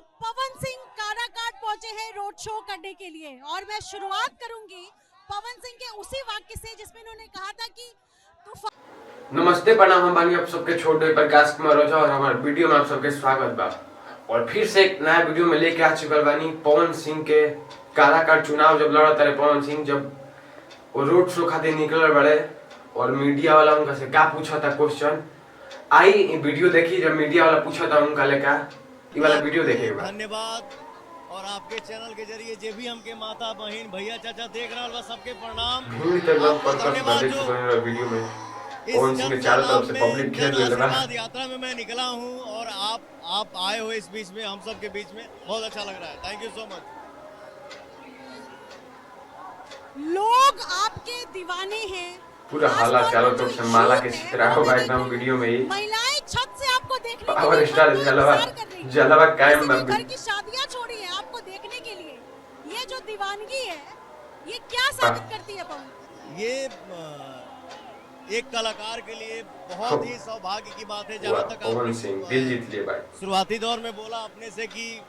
पवन सिंह काराकाट पहुंचे हैं रोड शो करने के लिए और मैं शुरुआत करूंगी पवन सिंह के उसी वाक्य से जिसमें उन्होंने कहा था कि नमस्ते प्रणाम, हम बानी आप सबके छोटे प्रकाश कुमार ओझा और हमारे वीडियो में आप सबके स्वागत बा। और फिर से एक नया वीडियो में लेके आ चुकल बानी पवन सिंह के काराकाट चुनाव जब लड़ा तारे पवन सिंह जब वो रोड शो खातिर निकल बड़े और मीडिया वाला उनका से क्या पूछा था क्वेश्चन आई वीडियो देखी जब मीडिया वाला पूछा था उनका लेका ये वाला वीडियो देखेगा। धन्यवाद। और आपके चैनल के जरिए जे भी हमके माता बहन भैया चाचा देख रहा बा सबके प्रणाम। वीडियो में पवन सिंह के चारों तरफ से पब्लिक घेर ले रहा है। यात्रा में मैं निकला हूं और आप आए हो इस बीच में हम सब के बीच में बहुत अच्छा लग रहा है। Thank you so much. लोग आपके दीवाने हैं। पूरा हालात चारों तरफ से माला के चित्रा होगा एकदम वीडियो में ही। महिलाएं छत से आपको देखने के पावर लिए स्टार जलवा कायम घर की शादियां छोड़ी है आपको देखने के लिए। ये जो दीवानगी है ये क्या साबित करती है पवन? ये एक कलाकार के लिए बहुत ही सौभाग्य की बात है। जहाँ तक पवन सिंह दिल जीत लिए भाई। शुरुआती दौर में बोला अपने से कि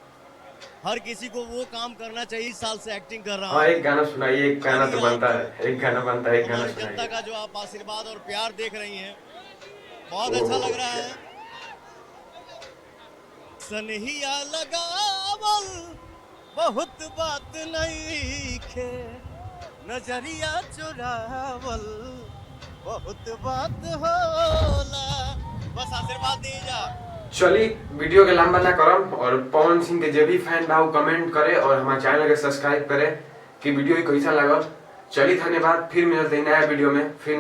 हर किसी को वो काम करना चाहिए। इस साल से एक्टिंग कर रहा हूँ। हाँ, एक गाना सुनाइए। एक गाना तो बनता है, एक गाना बनता है, एक गाना सुनाइए। जनता का जो आप आशीर्वाद और प्यार देख रही हैं बहुत अच्छा लग रहा है। सनहिया लगावल बहुत बात नहीं खे, नजरिया चुरावल बहुत बात होला। बस आशीर्वाद दीजा। चलिए वीडियो के लंबा ना करम और पवन सिंह के जो भी फैन बा कमेंट करे और हमारे चैनल के सब्सक्राइब करे कि वीडियो कैसा लगा। चलिए धन्यवाद, फिर मिलते हैं नया वीडियो में फिर।